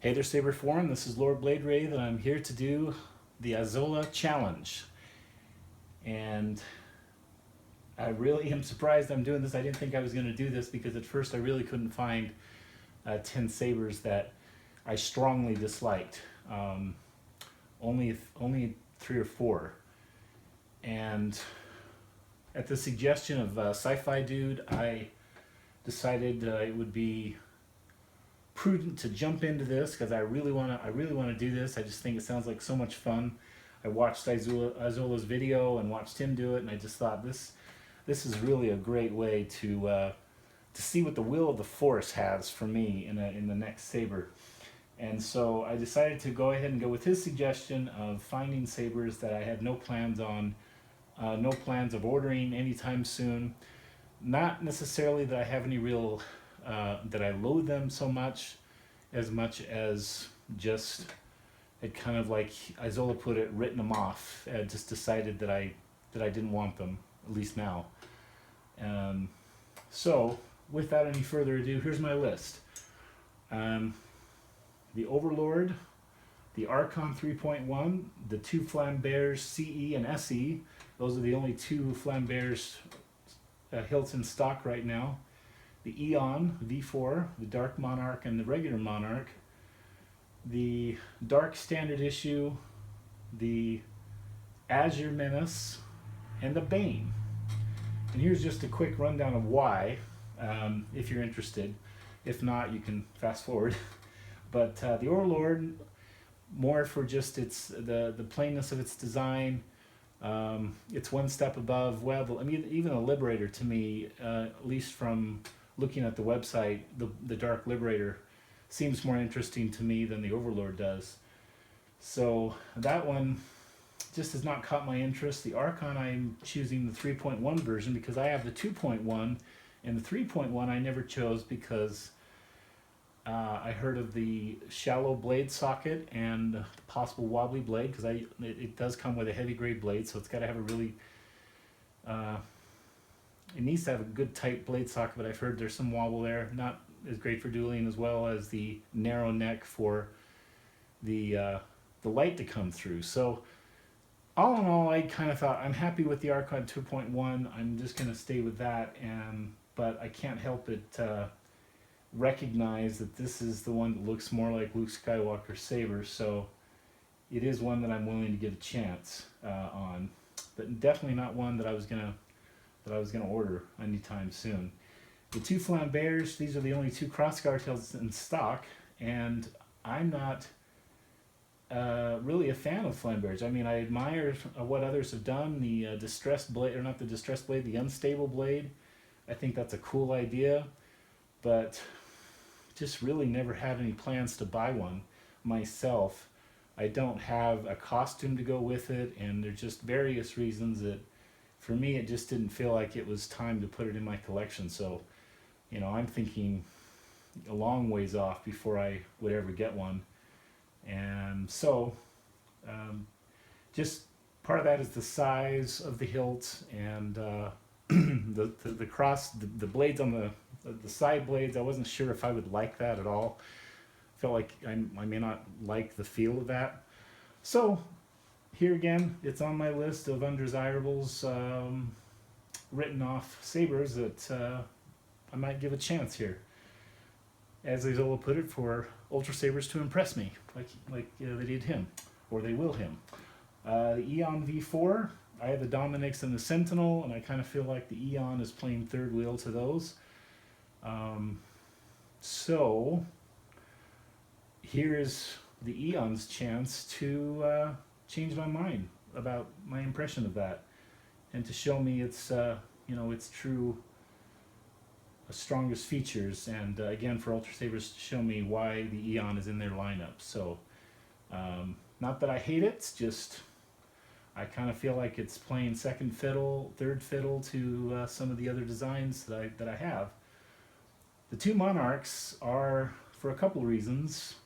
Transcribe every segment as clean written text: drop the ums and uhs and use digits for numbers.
Hey there, Saber Forum. This is Lord Blade Wraith, and I'm here to do the Isola challenge. And I really am surprised I'm doing this. I didn't think I was going to do this because at first I really couldn't find 10 sabers that I strongly disliked. Only 3 or 4. And at the suggestion of Sci-Fi Dude, I decided it would be prudent to jump into this because I really want to do this. I just think it sounds like so much fun. I watched Isola's video and watched him do it, and I just thought this is really a great way to see what the will of the Force has for me in the next saber. And so I decided to go ahead and go with his suggestion of finding sabers that I have no plans on, no plans of ordering anytime soon. Not necessarily that I have any real that I loathe them so much as just it kind of like Isola put it, written them off. I just decided that I didn't want them, at least now. So without any further ado, here's my list. The Overlord, the Archon 3.1, the 2 Flambears CE and SE. Those are the only 2 Flambears Hilts in stock right now. The Eon V4, the Dark Monarch, and the regular Monarch. The Dark Standard Issue, the Azure Menace, and the Bane. And here's just a quick rundown of why, if you're interested. If not, you can fast forward. But the Overlord, more for just the plainness of its design. It's one step above, well, I mean, even a Liberator to me, at least from looking at the website, the Dark Liberator seems more interesting to me than the Overlord does. So that one just has not caught my interest. The Archon, I'm choosing the 3.1 version because I have the 2.1, and the 3.1 I never chose because I heard of the shallow blade socket and the possible wobbly blade, because it does come with a heavy grade blade, so it's got to have a really it needs to have a good tight blade socket, but I've heard there's some wobble there. Not as great for dueling, as well as the narrow neck for the light to come through. So all in all, I kind of thought I'm happy with the Archon 2.1. I'm just going to stay with that, but I can't help but recognize that this is the one that looks more like Luke Skywalker's saber, so it is one that I'm willing to give a chance on, but definitely not one that I was gonna order anytime soon. The 2 Flambears, these are the only 2 Crossguard tails in stock, and I'm not really a fan of Flambears. I mean, I admire what others have done. The distressed blade, or not the distressed blade, the unstable blade. I think that's a cool idea, but just really never had any plans to buy one myself. I don't have a costume to go with it, and there's just various reasons that for me it just didn't feel like it was time to put it in my collection. So, you know, I'm thinking a long ways off before I would ever get one. And so just part of that is the size of the hilt and the blades on the side blades. I wasn't sure if I would like that at all. Felt like I may not like the feel of that. So here again, it's on my list of undesirables, written off sabers that I might give a chance here. As Isola put it, for Ultra Sabers to impress me, like they did him, or they will him. The Eon V4, I have the Dominix and the Sentinel, and I kind of feel like the Eon is playing third wheel to those. So here's the Eon's chance to change my mind about my impression of that, and to show me its its true strongest features, and again for Ultra Sabers to show me why the Eon is in their lineup. So not that I hate it, it's just I kind of feel like it's playing second fiddle, third fiddle to some of the other designs that I have. The 2 Monarchs are, for a couple of reasons.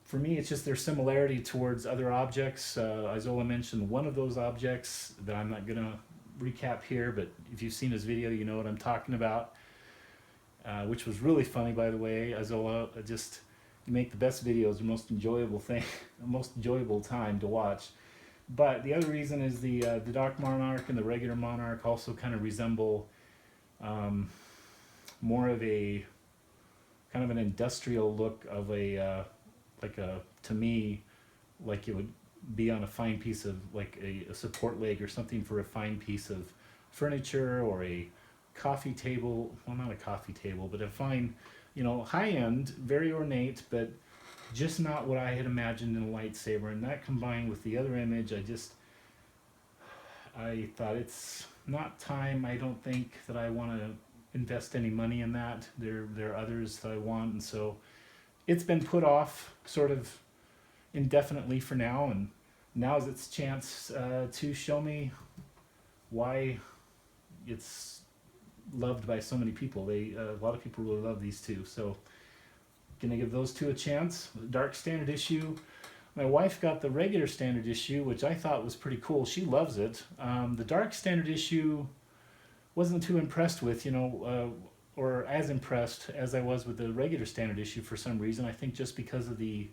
For me, it's just their similarity towards other objects. Isola mentioned one of those objects that I'm not going to recap here, but if you've seen his video, you know what I'm talking about, which was really funny, by the way. Isola just you make the best videos, the most enjoyable thing, the most enjoyable time to watch. But the other reason is the Dark Monarch and the regular Monarch also kind of resemble um, more of a kind of an industrial look of a like a, to me, like it would be on a fine piece of like a support leg or something for a fine piece of furniture, or a coffee table, well, not a coffee table, but a fine, you know, high end, very ornate, but just not what I had imagined in a lightsaber. And that combined with the other image, I thought it's not time. I don't think that I want to invest any money in that. There are others that I want, and so it's been put off sort of indefinitely for now. And now is its chance to show me why it's loved by so many people. A lot of people really love these two, so gonna give those two a chance. The Dark Standard issue. My wife got the regular standard issue, which I thought was pretty cool. She loves it. The Dark Standard issue wasn't too impressed with, or as impressed as I was with the regular standard issue for some reason. I think just because of the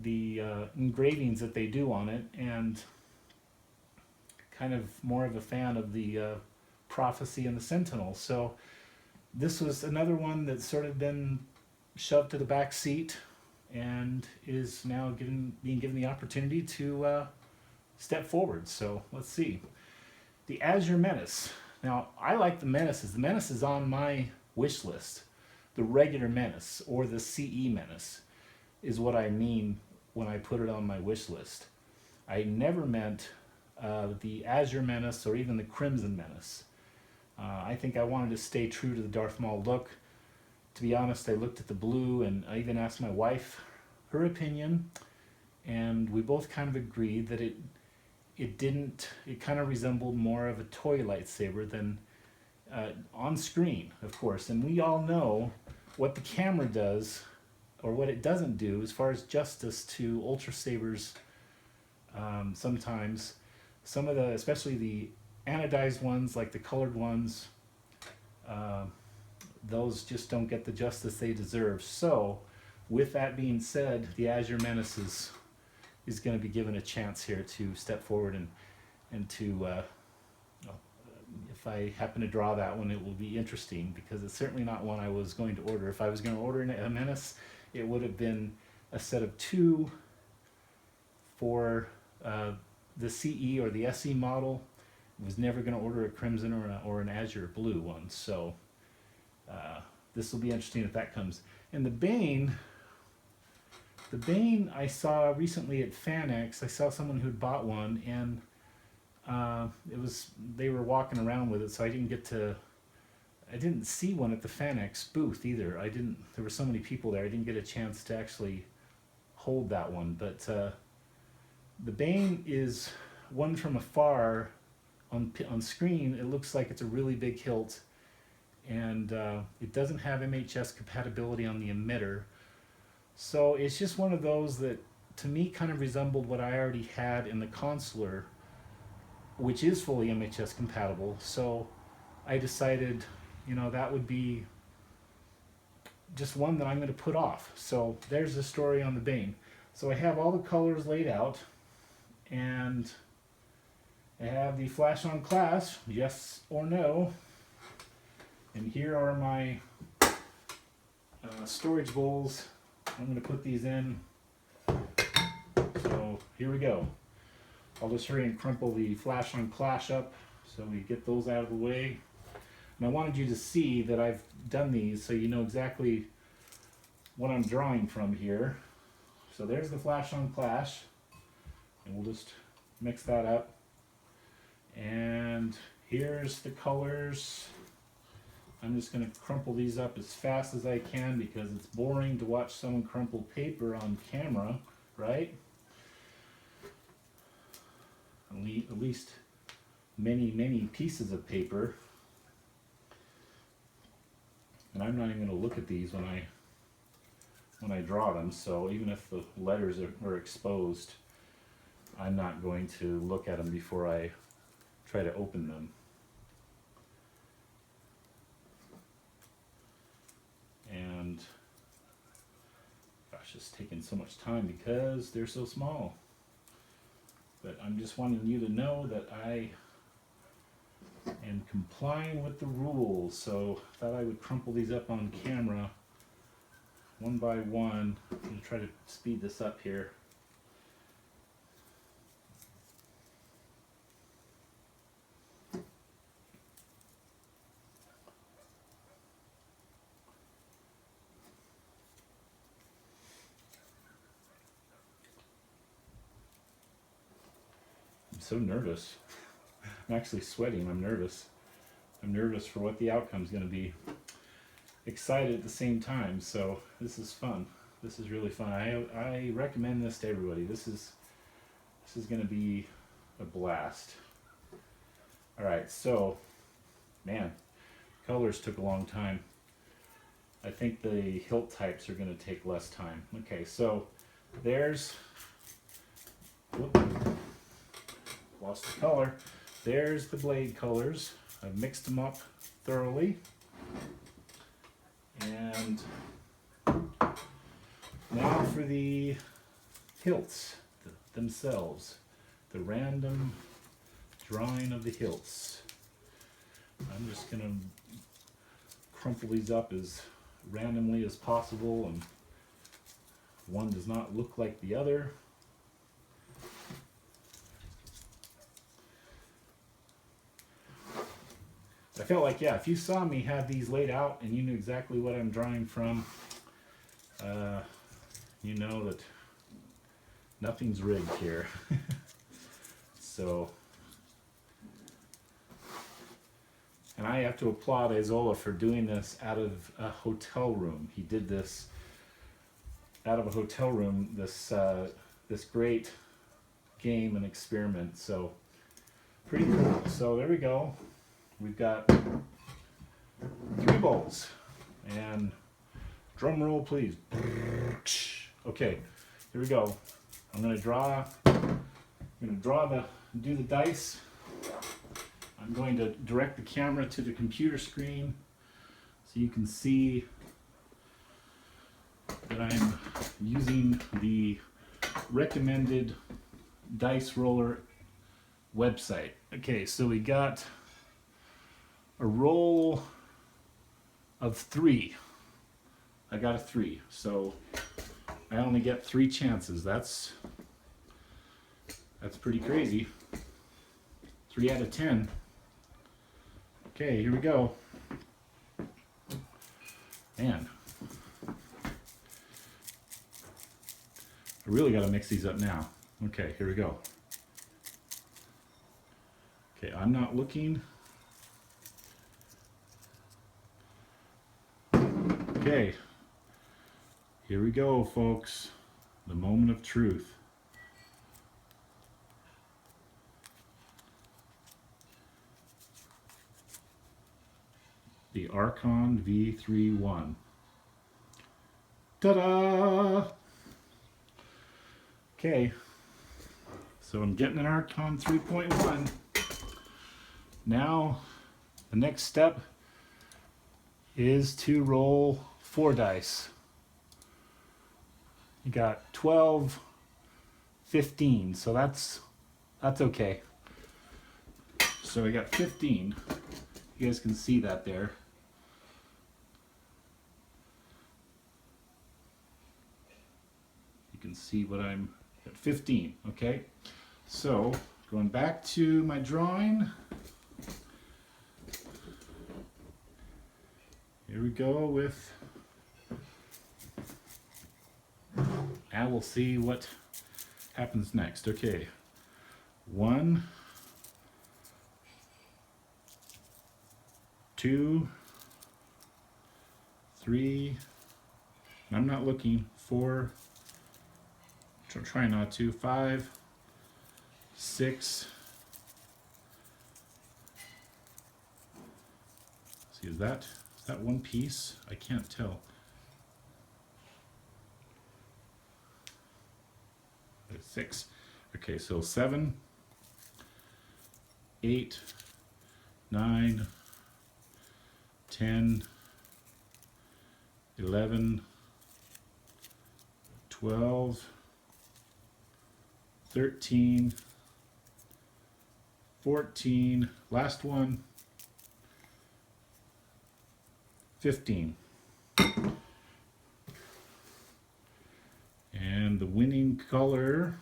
engravings that they do on it, and kind of more of a fan of the Prophecy and the Sentinel. So this was another one that's sort of been shoved to the back seat and is now being given the opportunity to step forward. So let's see. The Azure Menace. Now, I like the Menaces. The Menace is on my wish list. The regular Menace, or the CE Menace, is what I mean when I put it on my wish list. I never meant the Azure Menace or even the Crimson Menace. I think I wanted to stay true to the Darth Maul look. To be honest, I looked at the blue, and I even asked my wife her opinion, and we both kind of agreed that it kind of resembled more of a toy lightsaber than on screen, of course. And we all know what the camera does, or what it doesn't do, as far as justice to Ultra Sabers. Sometimes, some of the, especially the anodized ones, like the colored ones, those just don't get the justice they deserve. So, with that being said, the Azure Menace is going to be given a chance here to step forward and to, if I happen to draw that one, it will be interesting, because it's certainly not one I was going to order. If I was going to order a Menace, it would have been a set of two for the CE or the SE model. I was never going to order a Crimson or an Azure Blue one. So this will be interesting if that comes. And the Bane I saw recently at FanX. I saw someone who'd bought one, and they were walking around with it, so I didn't see one at the FanX booth either. There were so many people there, I didn't get a chance to actually hold that one. But the Bane is one from afar. On screen, it looks like it's a really big hilt, and it doesn't have MHS compatibility on the emitter. So it's just one of those that, to me, kind of resembled what I already had in the Consular, which is fully MHS compatible. So I decided, that would be just one that I'm going to put off. So there's the story on the Bane. So I have all the colors laid out, and I have the flash on class, yes or no. And here are my storage bowls. I'm going to put these in. So here we go. I'll just hurry and crumple the flash on clash up so we get those out of the way. And I wanted you to see that I've done these so you know exactly what I'm drawing from here. So there's the flash on clash, and we'll just mix that up. And here's the colors. I'm just going to crumple these up as fast as I can, because it's boring to watch someone crumple paper on camera, right? At least many pieces of paper. And I'm not even going to look at these when I draw them, so even if the letters are exposed, I'm not going to look at them before I try to open them. And Gosh, it's taking so much time because they're so small. But I'm just wanting you to know that I am complying with the rules. So I thought I would crumple these up on camera one by one. I'm going to try to speed this up here. I'm so nervous. I'm actually sweating. I'm nervous. I'm nervous for what the outcome's going to be. Excited at the same time. So this is fun. This is really fun. I recommend this to everybody. This is going to be a blast. All right. So, man, colors took a long time. I think the hilt types are going to take less time. Okay. So there's. Whoop, lost the color. There's the blade colors. I've mixed them up thoroughly. And now for the hilts themselves. The random drawing of the hilts. I'm just going to crumple these up as randomly as possible, and one does not look like the other. I felt like, yeah, if you saw me have these laid out and you knew exactly what I'm drawing from, you know that nothing's rigged here. So, and I have to applaud Isola for doing this out of a hotel room. He did this out of a hotel room, this great game and experiment. So, pretty cool. So there we go. We've got 3 bowls, and drum roll please. Okay, here we go. I'm gonna do the dice. I'm going to direct the camera to the computer screen so you can see that I'm using the recommended dice roller website. Okay, so we got a roll of 3. I got a 3, so I only get 3 chances. That's pretty crazy. 3 out of 10. Okay, here we go. Man, I really got to mix these up now. Okay, here we go. Okay, I'm not looking. Okay, here we go, folks. The moment of truth. The Archon V31. Ta-da! Okay, so I'm getting an Archon 3.1. Now, the next step is to roll 4 dice. You got 12, 15, so that's okay. So I got 15. You guys can see that there. You can see what I'm at 15, okay? So, going back to my drawing. Here we go with, now we'll see what happens next. Okay, 1, 2, 3, and I'm not looking, 4, try not to, 5, 6, see, is that one piece? I can't tell. It's 6. Okay, so 7, 8, 9, 10, 11, 12, 13, 14, last one, 15. And the winning color,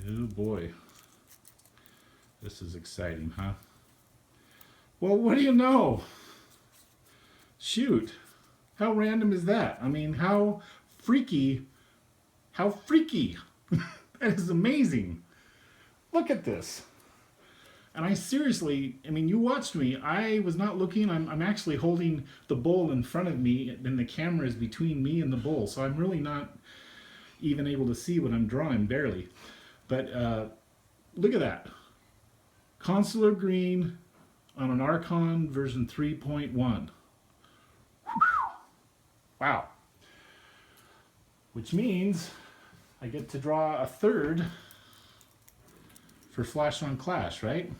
oh boy, this is exciting, huh? Well, what do you know? Shoot, how random is that? I mean, how freaky, that is amazing. Look at this. And I seriously, I mean, you watched me. I was not looking. I'm actually holding the bowl in front of me, and the camera is between me and the bowl. So I'm really not even able to see what I'm drawing, barely. But look at that. Consular green on an Archon version 3.1. Wow. Which means I get to draw a third for Flash on Clash, right?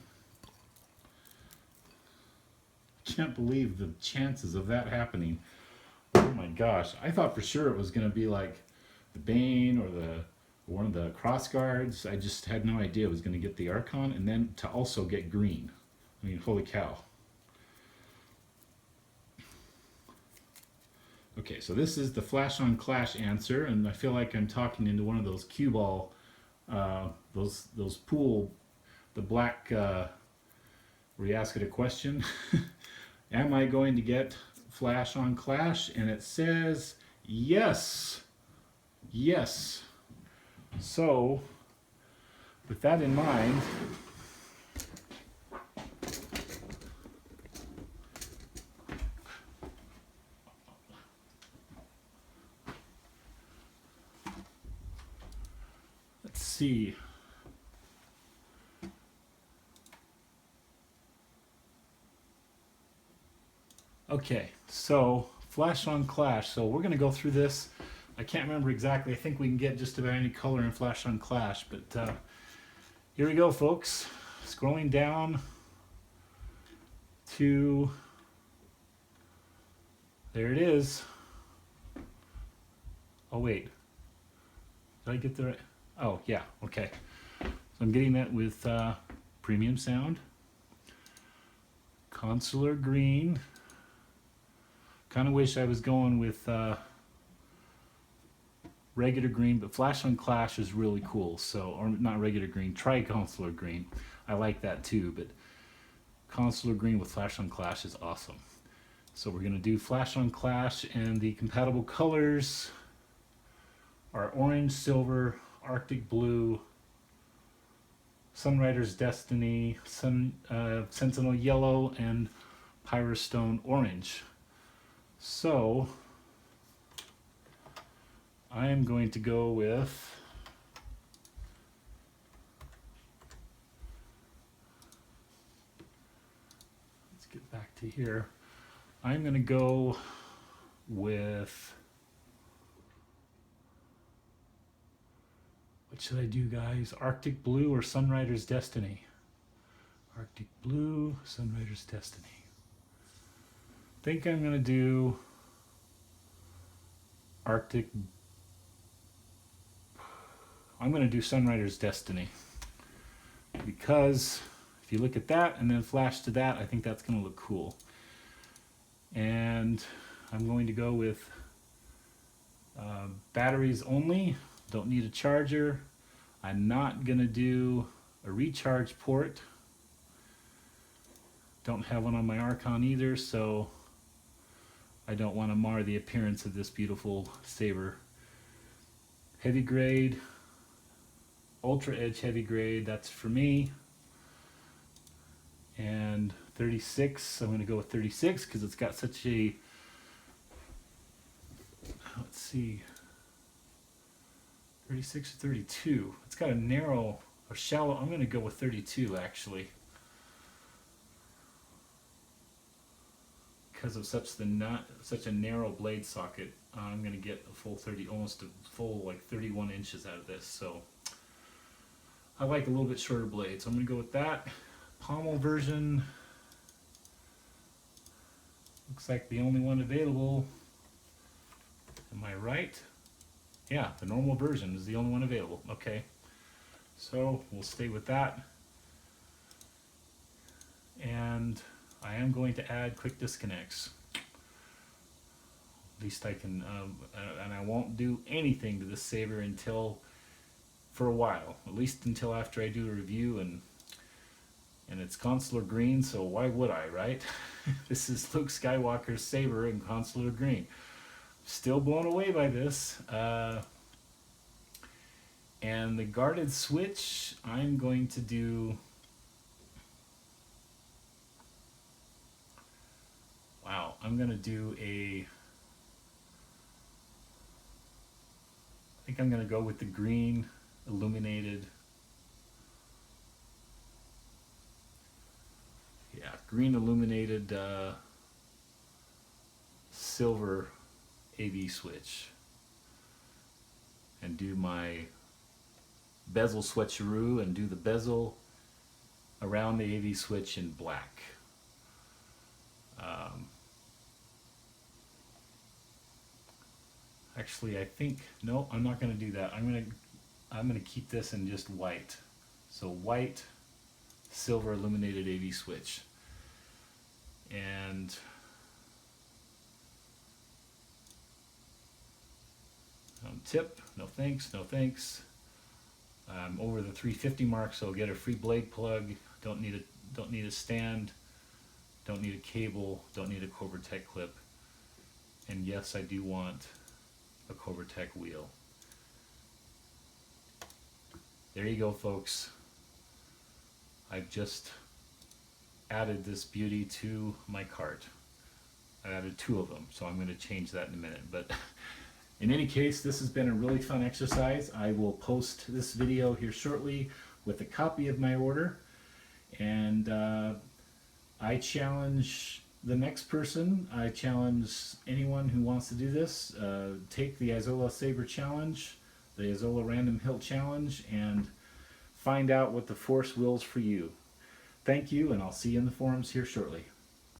Can't believe the chances of that happening. Oh my gosh. I thought for sure it was going to be like the Bane or one of the cross guards. I just had no idea it was going to get the Archon and then to also get green. I mean, holy cow. Okay, so this is the Flash on Clash answer, and I feel like I'm talking into one of those cue ball, those pool, the black, where you ask it a question. Am I going to get Flash on Clash? And it says yes. Yes. So, with that in mind, let's see. Okay, so Flash on Clash. So we're going to go through this. I can't remember exactly. I think we can get just about any color in Flash on Clash. But here we go, folks. Scrolling down to... There it is. Oh, wait. Did I get the right... Oh, yeah, okay. So I'm getting that with Premium Sound. Consular Green. Kind of wish I was going with regular green, but Flash on Clash is really cool. So, or not regular green, try Consular Green. I like that too, but Consular Green with Flash on Clash is awesome. So we're going to do Flash on Clash, and the compatible colors are orange, silver, Arctic blue, Sunrider's Destiny, Sentinel yellow, and Pyrostone orange. So I am going to go with let's get back to here. I'm going to go with, what should I do, guys? Arctic Blue or Sunrider's Destiny? Arctic Blue, Sunrider's Destiny. I think I'm going to do Arctic. I'm going to do Sunrider's Destiny. Because if you look at that and then flash to that, I think that's going to look cool. And I'm going to go with batteries only. Don't need a charger. I'm not going to do a recharge port. Don't have one on my Archon either, so I don't want to mar the appearance of this beautiful saber. Heavy grade, ultra edge heavy grade, that's for me. And 36, I'm going to go with 36 because it's got such a, let's see, 36 or 32. It's got a narrow, or shallow, I'm going to go with 32 actually. Because of such a narrow blade socket, I'm going to get a full 30, almost a full like 31 inches out of this. So I like a little bit shorter blade, so I'm going to go with that. Pommel version looks like the only one available. Am I right? Yeah, the normal version is the only one available. Okay, so we'll stay with that. And I am going to add quick disconnects. At least I can, and I won't do anything to this saber until, for a while, at least until after I do a review, and it's consular green, so why would I, right? This is Luke Skywalker's saber in consular green. Still blown away by this. And the guarded switch, I'm going to do, wow, I'm going to do a, I think I'm going to go with the green illuminated, yeah, green illuminated silver AV switch, and do my bezel switcheroo and do the bezel around the AV switch in black. Actually, I think, no, I'm not going to do that. I'm going to keep this in just white. So white, silver illuminated AV switch. And tip, no thanks, no thanks. I'm over the 350 mark, so I'll get a free blade plug. Don't need a stand. Don't need a cable. Don't need a Cobra Tech clip. And yes, I do want a Cobra Tech wheel. There you go, folks. I've just added this beauty to my cart. I added 2 of them, so I'm going to change that in a minute. But in any case, this has been a really fun exercise. I will post this video here shortly with a copy of my order. And I challenge the next person. I challenge anyone who wants to do this. Take the Isola Saber Challenge, the Isola Random Hilt Challenge, and find out what the Force wills for you. Thank you, and I'll see you in the forums here shortly.